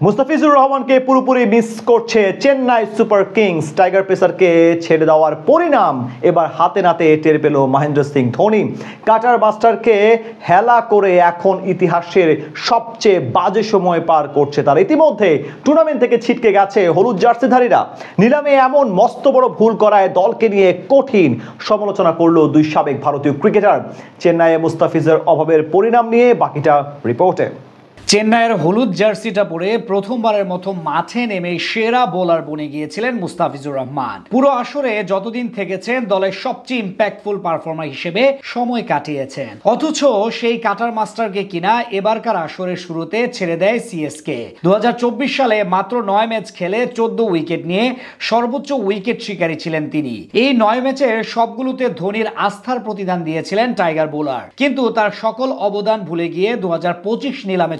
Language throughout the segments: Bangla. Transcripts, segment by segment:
মুস্তাফিজুর রহমানকে পুরোপুরি মিস করছে চেন্নাই সুপার কিংস। টাইগার পেসারকে ছেড়ে দেওয়ার পরিণাম এবার হাতে নাতে টের পেল মহেন্দ্র সিং ধোনি। কাটার মাস্টারকে হেলা করে এখন ইতিহাসের সবচেয়ে বাজে সময় পার করছে তারা। ইতিমধ্যে টুর্নামেন্ট থেকে ছিটকে গেছে হলুদ জার্সিধারীরা। নিলামে এমন মস্ত বড় ভুল করায় দলকে নিয়ে কঠিন সমালোচনা করলো দুই সাবেক ভারতীয় ক্রিকেটার। চেন্নাইয়ে মুস্তাফিজের অভাবের পরিণাম নিয়ে বাকিটা রিপোর্টে। চেন্নাইয়ের হলুদ জার্সিটা পরে প্রথমবারের মতো মাঠে নেমে সেরা বোলার বনে গিয়েছিলেন মুস্তাফিজুর রহমান। পুরো আসরে যতদিন থেকেছেন দলের সবচেয়ে ইম্প্যাক্টফুল পারফর্মার হিসেবে সময় কাটিয়েছেন। অথচ সেই কাটার মাস্টারকে কিনা এবারকার আসরের শুরুতে ছেড়ে দেয় সিএসকে। 2024 সালে মাত্র 9 ম্যাচ খেলে 14 উইকেট নিয়ে সর্বোচ্চ উইকেট শিকারী ছিলেন তিনি। এই 9 ম্যাচের সবগুলোতে ধোনির আস্থার প্রতিদান দিয়েছিলেন টাইগার বোলার, কিন্তু তার সকল অবদান ভুলে গিয়ে 2025 নিলামে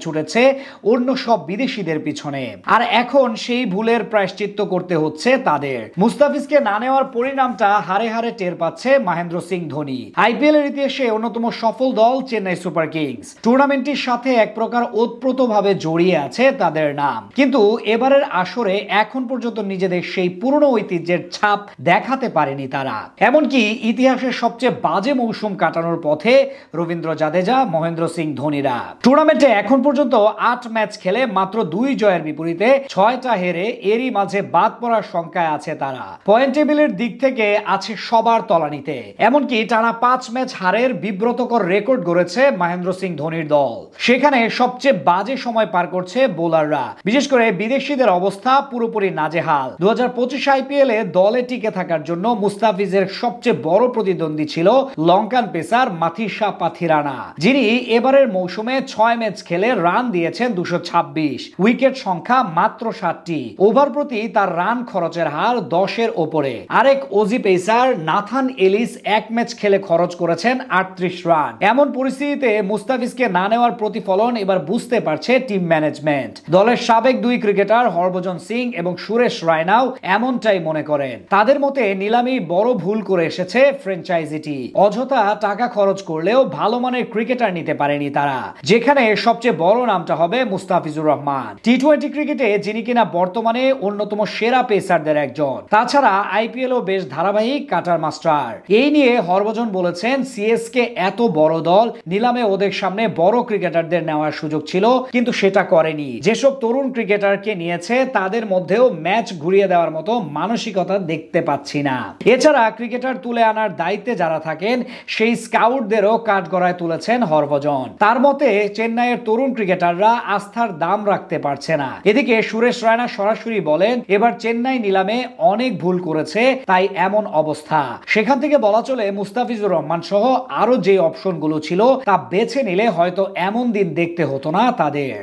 অন্য সব বিদেশিদের পিছনে। আর এখন সেই ভুলের প্রায়শ্চিত্ত করতে হচ্ছে তাদের। মুস্তাফিজকে না নেওয়ার পরিণামটা হারে হারে টের পাচ্ছে মহেন্দ্র সিং ধোনি। আইপিএল এর ইতিহাসে অন্যতম সফল দল চেন্নাই সুপার কিংস। টুর্নামেন্টটির সাথে এক প্রকার ওতপ্রোতভাবে জড়িয়ে আছে তাদের নাম, কিন্তু এবারের আসরে এখন পর্যন্ত নিজেদের সেই পুরনো ঐতিহ্যের ছাপ দেখাতে পারেনি তারা। এমনকি ইতিহাসের সবচেয়ে বাজে মৌসুম কাটানোর পথে রবীন্দ্র জাদেজা, মহেন্দ্র সিং ধোনিরা। টুর্নামেন্টে এখন পর্যন্ত 8 ম্যাচ খেলে মাত্র 2 জয়ের বিপরীতে 6টা হেরে এরই মাঝে বাদ পড়ার সংখ্যায় আছে তারা। পয়েন্ট টেবিলের দিক থেকে আছে সবার তলানিতে। এমনকি টানা 5 ম্যাচ হারের বিব্রতকর রেকর্ড গড়েছে মহেন্দ্র সিং ধোনির দল। সেখানে সবচেয়ে বাজে সময় পার করছে বোলাররা, বিশেষ করে বিদেশিদের অবস্থা পুরোপুরি নাজেহাল। 2025 আইপিএল এ দলে টিকে থাকার জন্য মুস্তাফিজের সবচেয়ে বড় প্রতিদ্বন্দ্বী ছিল লঙ্কান পেসার মাথিসা পাথিরানা, যিনি এবারের মৌসুমে 6 ম্যাচ খেলে রান দিয়েছেন 226, উইকেট সংখ্যা মাত্র 7টি। ওভার প্রতি তার রান খরচের হার 10-এর ওপরে। আরেক Aussie pacer Nathan Ellis 1 match খেলে খরচ করেছেন 38 রান। এমন পরিস্থিতিতে মুস্তাফিজকে না নেওয়ার প্রতিফলন এবার বুঝতে পারছে টিম ম্যানেজমেন্ট। দলের সাবেক 2 ক্রিকেটার হরভজন সিং এবং সুরেশ রায়নাও এমনটাই মনে করেন। তাদের মতে নিলামেই বড় ভুল করে এসেছে ফ্র্যাঞ্চাইজিটি। অযথা টাকা খরচ করলেও ভালো মানের ক্রিকেটার নিতে পারেনি তারা, যেখানে সবচেয়ে বড় নামটা হবে মুস্তাফিজুর রহমান। টি-20 ক্রিকেটে যিনি কিনা বর্তমানে অন্যতম সেরা পেসারদের একজন। তাছাড়া আইপিএল ও বেশ ধারাবাহিক কাটার মাস্টার। এই নিয়ে হরভজন বলেছেন, সিএসকে এত বড় দল, নিলামে ওদের সামনে বড় ক্রিকেটারদের নেওয়ার সুযোগ ছিল, কিন্তু সেটা করেনি। যেসব তরুণ ক্রিকেটারকে নিয়েছে তাদের মধ্যেও ম্যাচ ঘুরিয়ে দেওয়ার মতো মানসিকতা দেখতে পাচ্ছি না। এছাড়া ক্রিকেটার তুলে আনার দায়িত্বে যারা থাকেন সেই স্কাউটদেরও কাঠগড়ায় তুলেছেন হরভজন। তার মতে চেন্নাইয়ের তরুণ ক্রিকেটাররা আস্থার দাম রাখতে পারছে না। এদিকে সুরেশ রায়না সরাসরি বলেন, এবার চেন্নাই নিলামে অনেক ভুল করেছে, তাই এমন অবস্থা। সেখান থেকে বলা চলে মুস্তাফিজুর রহমান সহ আরো যে অপশনগুলো ছিল তা বেছে নিলে হয়তো এমন দিন দেখতে হতো না তাদের।